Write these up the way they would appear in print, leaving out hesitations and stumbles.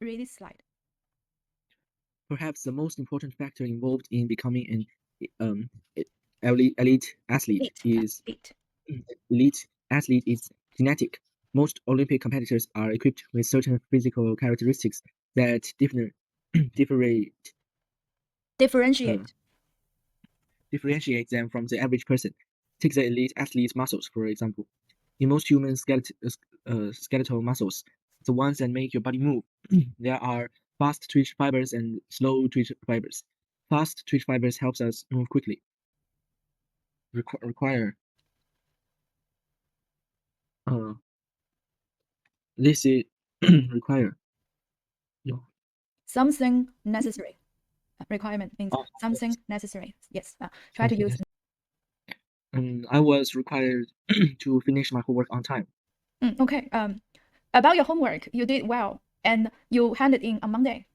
read this slide. Perhaps the most important factor involved in becoming an elite athlete is genetic. Most Olympic competitors are equipped with certain physical characteristics that differentiate them from the average person. Take the elite athlete's muscles, for example. In most human skeletal muscles, the ones that make your body move, there are fast twitch fibers and slow twitch fibers. Fast twitch fibers helps us move quickly. Require this is require Something necessary. Requirement means something necessary. Yes. Try to use. I was required to finish my homework on time. Okay. About your homework, you did well, and you handed in on Monday.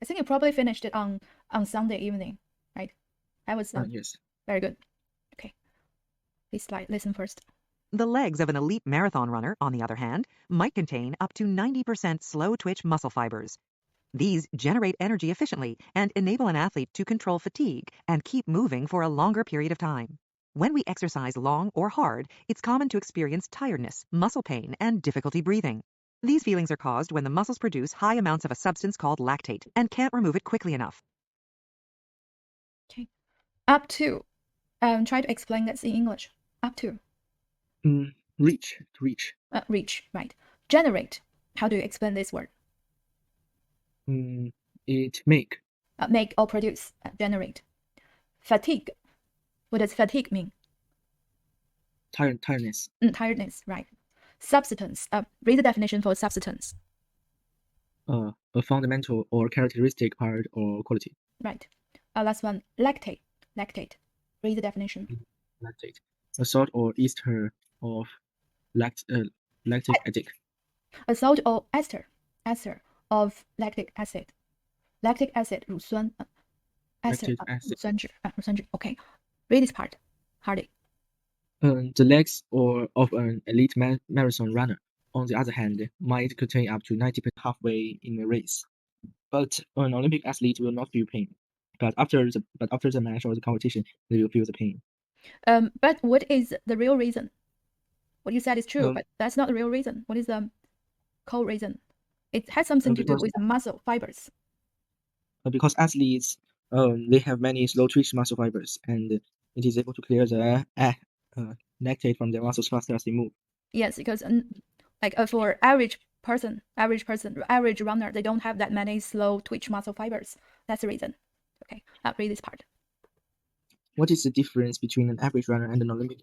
I think you probably finished it on Sunday evening, right? I was Yes. Very good. Okay. This slide. Listen first. The legs of an elite marathon runner, on the other hand, might contain up to 90% slow twitch muscle fibers. These generate energy efficiently and enable an athlete to control fatigue and keep moving for a longer period of time. When we exercise long or hard, it's common to experience tiredness, muscle pain, and difficulty breathing. These feelings are caused when the muscles produce high amounts of a substance called lactate and can't remove it quickly enough. Okay. Up to. Try to explain that in English. Up to. Reach. Reach, right. Generate. How do you explain this word? It make. Make or produce. Generate. Fatigue. What does fatigue mean? Tiredness. Tiredness, right. Substance. Read the definition for substance. A fundamental or characteristic part or quality. Right. Last one. Lactate. Read the definition. Lactate. A salt or ester of lactic acid. A salt or ester of lactic acid. Lactic acid 乳酸 ester 乳酸酯 Okay. Read this part. Hardy. The legs of an elite marathon runner, on the other hand, might contain up to 90% halfway in a race. But an Olympic athlete will not feel pain. But after the match or the competition, they will feel the pain. But what is the real reason? What you said is true, but that's not the real reason. What is the core reason? It has something to do with muscle fibers. Because athletes, they have many slow twitch muscle fibers, and it is able to clear the lactate from their muscles faster as they move. Yes, because for average runner, they don't have that many slow twitch muscle fibers. That's the reason. Okay, I'll read this part. What is the difference between an average runner and an Olympic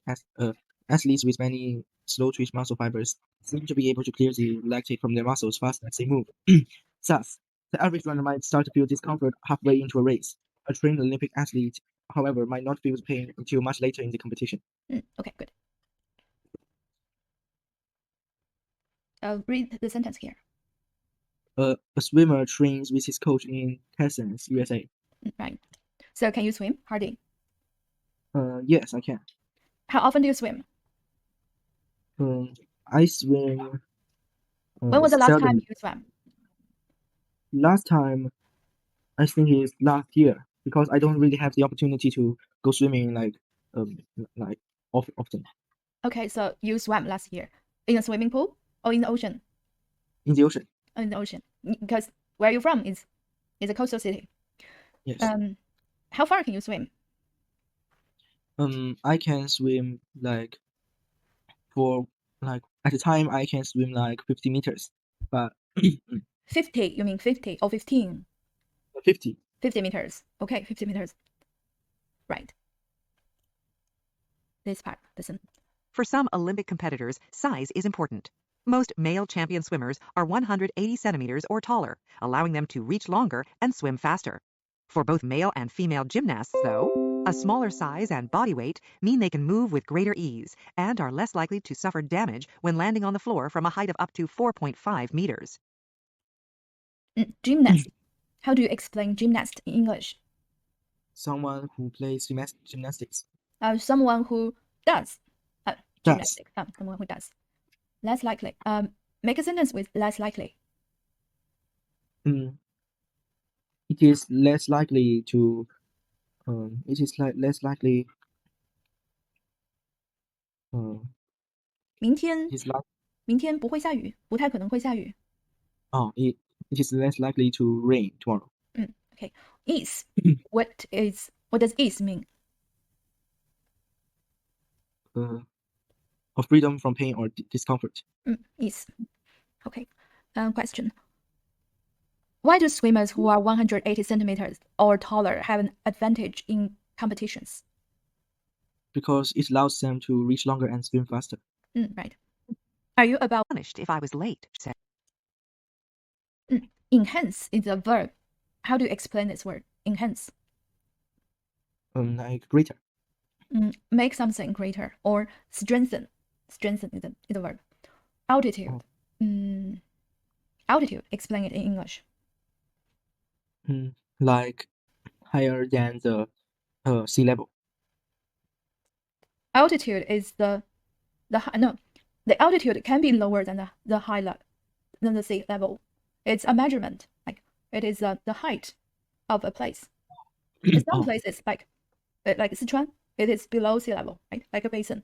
athletes with many slow twitch muscle fibers seem to be able to clear the lactate from their muscles faster as they move. Thus, the average runner might start to feel discomfort halfway into a race. A trained Olympic athlete, however, might not feel the pain until much later in the competition. Okay, good. Read the sentence here. A swimmer trains with his coach in Texas, USA. Right. So can you swim, Hardy? Yes, I can. How often do you swim? I swim. When was the last time you swam? Last time, I think is last year, because I don't really have the opportunity to go swimming often. Okay, so you swam last year in a swimming pool or in the ocean? In the ocean. In the ocean, because where you're from is a coastal city. Yes. How far can you swim? I can swim at a time I can swim 50 meters, but 50? You mean 50 or 15? 50. 50 meters. Okay, 50 meters. Right. This part, listen. For some Olympic competitors, size is important. Most male champion swimmers are 180 centimeters or taller, allowing them to reach longer and swim faster. For both male and female gymnasts, though, a smaller size and body weight mean they can move with greater ease and are less likely to suffer damage when landing on the floor from a height of up to 4.5 meters. Gymnast. How do you explain gymnast in English? Someone who plays gymnastics. Someone who does gymnastics. Someone who does. Less likely. Make a sentence with less likely. It is less likely to. It is less likely. 明天 It is like. 明天不会下雨，不太可能会下雨。It is less likely to rain tomorrow. Okay. Ease. What does ease mean? Of freedom from pain or discomfort. Ease. Okay. Question. Why do swimmers who are 180 centimeters or taller have an advantage in competitions? Because it allows them to reach longer and swim faster. Right. Are you about Punished if I was late, she said. Enhance is a verb. How do you explain this word? Enhance. Like greater. Make something greater or strengthen. Strengthen is a verb. Altitude. Altitude. Explain it in English. Like higher than the sea level. Altitude is the altitude can be lower than than the sea level. It's a measurement. Like it is the height of a place. In some places, like Sichuan, it is below sea level, right? Like a basin.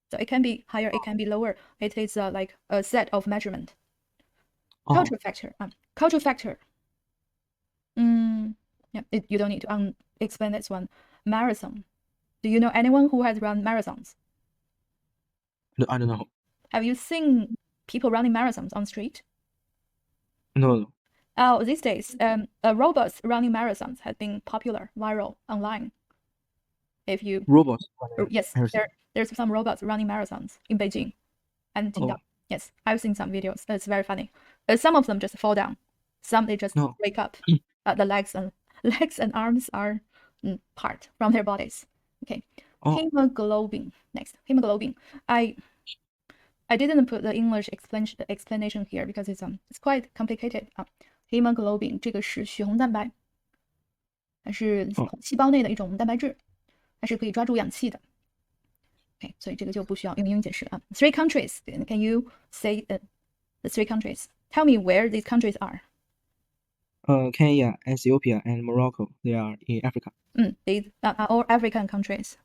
So it can be higher, it can be lower. It is like a set of measurement. Cultural factor. Cultural factor. Yeah, you don't need to explain this one. Marathon. Do you know anyone who has run marathons? No, I don't know. Have you seen people running marathons on the street? No. Oh, these days, robots running marathons have been popular, viral online. If you Robots. yes, there's some robots running marathons in Beijing and Qingdao. Yes, I've seen some videos. It's very funny. Some of them just fall down. Some they just wake up. The legs and arms are part from their bodies. Okay. Hemoglobin. Next, hemoglobin. I didn't put the English explanation here because it's quite complicated. Hemoglobin 这个是血红蛋白，它是细胞内的一种蛋白质，它是可以抓住氧气的。Okay, 所以这个就不需要用英语解释啊。Three countries. Can you say the three countries? Tell me where these countries are. Kenya, Ethiopia, and Morocco. They are in Africa. These are all African countries.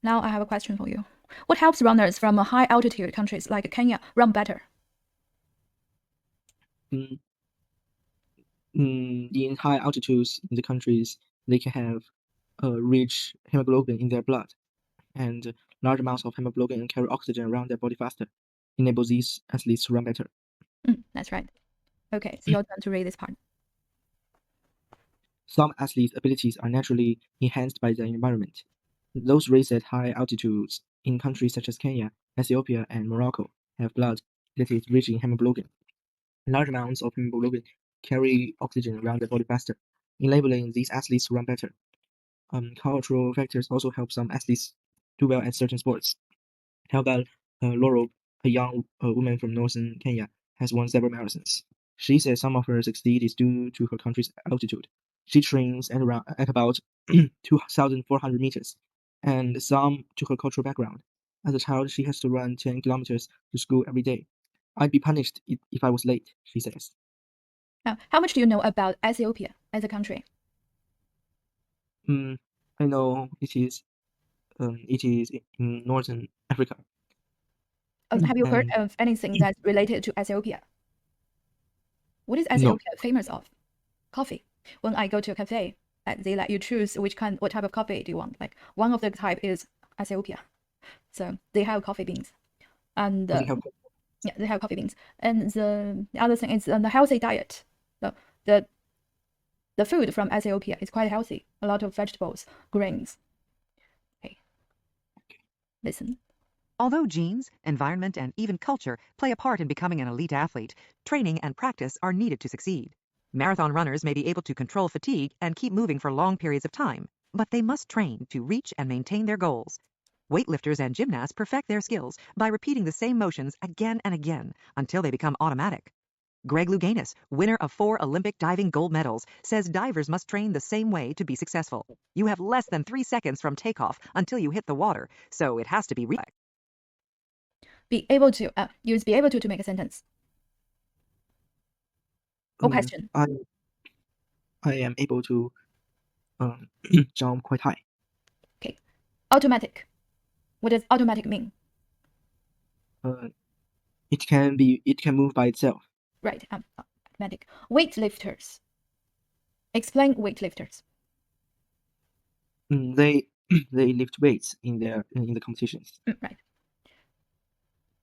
Now I have a question for you. What helps runners from high altitude countries like Kenya run better? In high altitudes in the countries, they can have rich hemoglobin in their blood, and large amounts of hemoglobin carry oxygen around their body faster, enable these athletes to run better. That's right. Okay, so your turn to read this part. Some athletes' abilities are naturally enhanced by their environment. Those raised at high altitudes in countries such as Kenya, Ethiopia, and Morocco have blood that is rich in hemoglobin. Large amounts of hemoglobin carry oxygen around the body faster, enabling these athletes to run better. Cultural factors also help some athletes do well at certain sports. Helga Loro, a young woman from northern Kenya, has won several marathons. She says some of her succeed is due to her country's altitude. She trains at about 2,400 meters, and some to her cultural background. As a child, she has to run 10 kilometers to school every day. I'd be punished if I was late, she says. How much do you know about Ethiopia as a country? I know it is in northern Africa. Have you heard of anything that's related to Ethiopia? What is Ethiopia famous of? Coffee. When I go to a cafe, they let you choose what type of coffee do you want. Like one of the type is Ethiopia, so they have coffee beans, and they have coffee beans. And the other thing is the healthy diet. The food from Ethiopia is quite healthy. A lot of vegetables, grains. Okay. Listen. Although genes, environment, and even culture play a part in becoming an elite athlete, training and practice are needed to succeed. Marathon runners may be able to control fatigue and keep moving for long periods of time, but they must train to reach and maintain their goals. Weightlifters and gymnasts perfect their skills by repeating the same motions again and again until they become automatic. Greg Louganis, winner of 4 Olympic diving gold medals, says divers must train the same way to be successful. You have less than 3 seconds from takeoff until you hit the water, so it has to be Be able to use be able to make a sentence. Or question. I am able to jump quite high. Okay. Automatic. What does automatic mean? It can move by itself. Right. Automatic. Weightlifters. Explain weightlifters. They lift weights in the competitions. Right.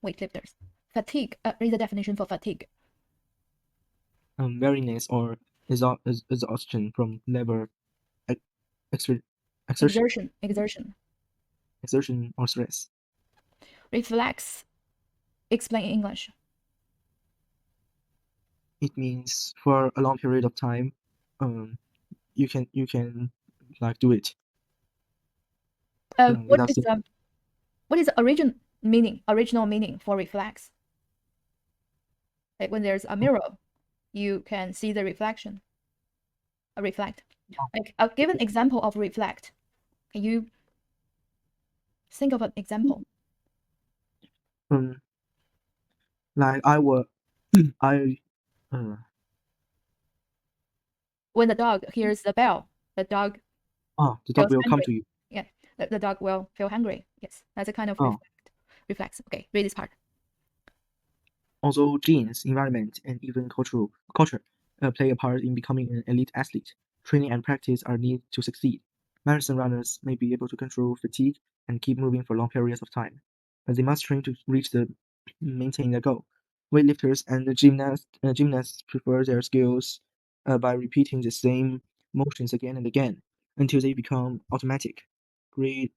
Weightlifters. Fatigue. Read the definition for fatigue. Weariness or exhaustion from labor, exertion or stress. Reflex. Explain in English. It means for a long period of time, you can like do it. What is the original meaning for reflex? Like when there's a mirror, you can see the reflection. Reflect. Like I'll give an example of reflect. Can you think of an example? Like I When the dog hears the bell, the dog the dog feels will come hungry. to you. Yeah, the dog will feel hungry. Yes, that's a kind of reflex. Okay, read this part. Also, genes, environment, and even culture play a part in becoming an elite athlete. Training and practice are needed to succeed. Marathon runners may be able to control fatigue and keep moving for long periods of time, but they must train to maintain their goal. Weightlifters and gymnasts prefer their skills by repeating the same motions again and again until they become automatic. Gray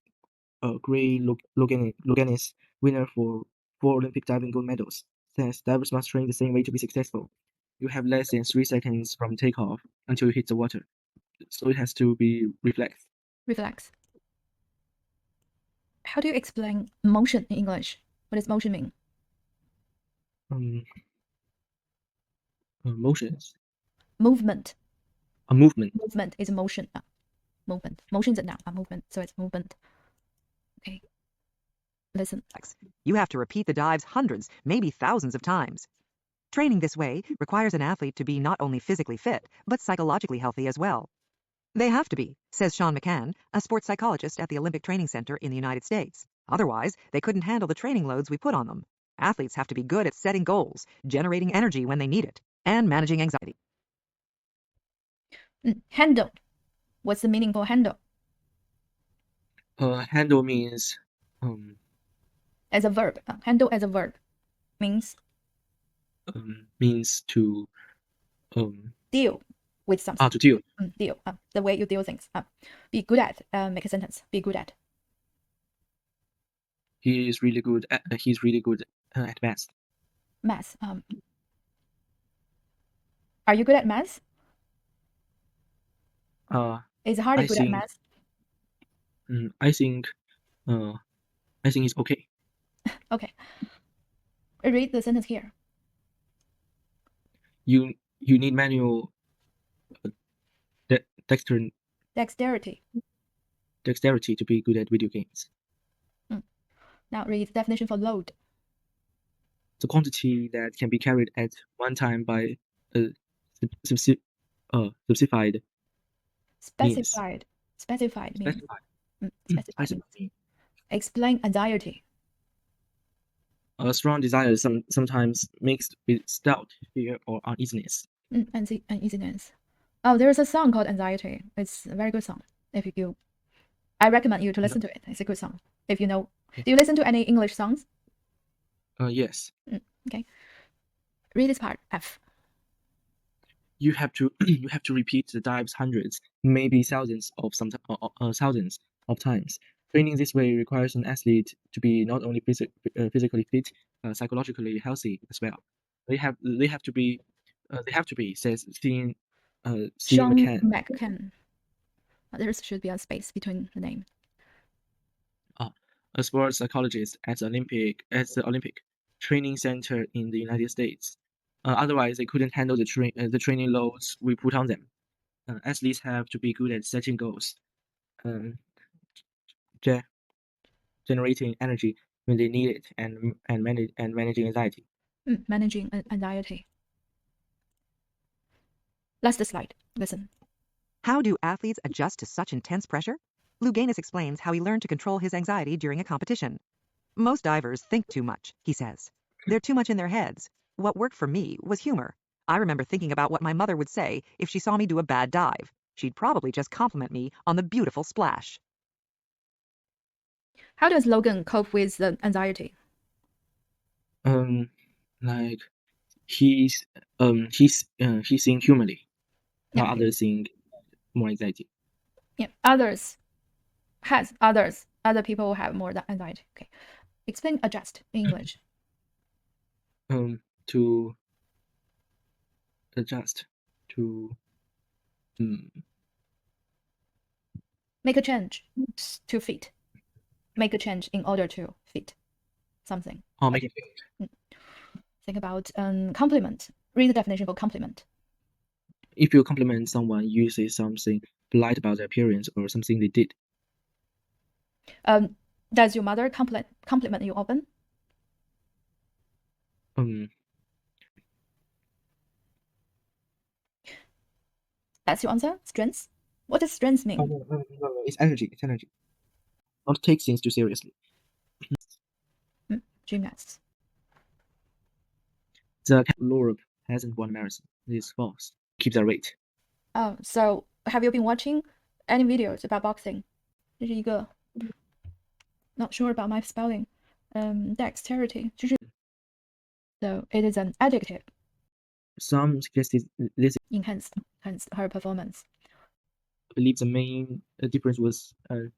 Louganis, winner for 4 Olympic diving gold medals, says divers must train the same way to be successful. You have less than 3 seconds from takeoff until you hit the water, so it has to be reflex. Reflex. How do you explain motion in English? What does motion mean? Motions. Movement. A movement. Movement is motion. Movement. Motion is a noun. Movement. So it's movement. Okay. Listen. You have to repeat the dives hundreds, maybe thousands of times. Training this way requires an athlete to be not only physically fit, but psychologically healthy as well. They have to be, says Sean McCann, a sports psychologist at the Olympic Training Center in the United States. Otherwise, they couldn't handle the training loads we put on them. Athletes have to be good at setting goals, generating energy when they need it, and managing anxiety. Handle. What's the meaning for handle? Handle means as a verb. Handle as a verb means to deal with something. To deal. Deal. The way you deal things. Be good at. Make a sentence. Be good at. He's really good at math. Math. Are you good at math? Is Hardy good at math? I think it's okay. Okay. Read the sentence here. You need manual dexterity to be good at video games. Now read the definition for load. The quantity that can be carried at one time by a specified means. Explain anxiety. A strong desire sometimes mixed with doubt, fear, or uneasiness. Uneasiness. Oh, there's a song called Anxiety. It's a very good song. I recommend you to listen to it. It's a good song. If you know. Do you listen to any English songs? Yes. Okay. Read this part. F. You have to repeat the dives hundreds, maybe thousands of times. Training this way requires an athlete to be not only physically fit, psychologically healthy as well. They have to be, says Sean McCann. There should be a space between the name. A sports psychologist at the Olympic Training Center in the United States. Otherwise, they couldn't handle the training loads we put on them. Athletes have to be good at setting goals, generating energy when they need it, and managing anxiety. Managing anxiety. Last slide. Listen. How do athletes adjust to such intense pressure? Louganis explains how he learned to control his anxiety during a competition. Most divers think too much, he says. They're too much in their heads. What worked for me was humor. I remember thinking about what my mother would say if she saw me do a bad dive. She'd probably just compliment me on the beautiful splash. How does Logan cope with the anxiety? Like he's seeing humanly, while Yeah. others seeing more anxiety. Yeah. Other people have more anxiety. Okay. Explain adjust in English. To adjust to Make a change to fit. Make a change in order to fit something. make it. Think about compliment. Read the definition for compliment. If you compliment someone, you say something polite about their appearance or something they did. Does your mother compliment you often? That's your answer? Strengths? What does strengths mean? No, it's energy. It's energy. Not take things too seriously. Gymnasts. The Europe hasn't won a marathon. This is false. Keep their weight. Oh, so have you been watching any videos about boxing? 这是一个 not sure about my spelling. Dexterity. So it is an adjective. Some suggested this Enhanced her performance. believe the main difference was her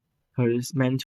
mental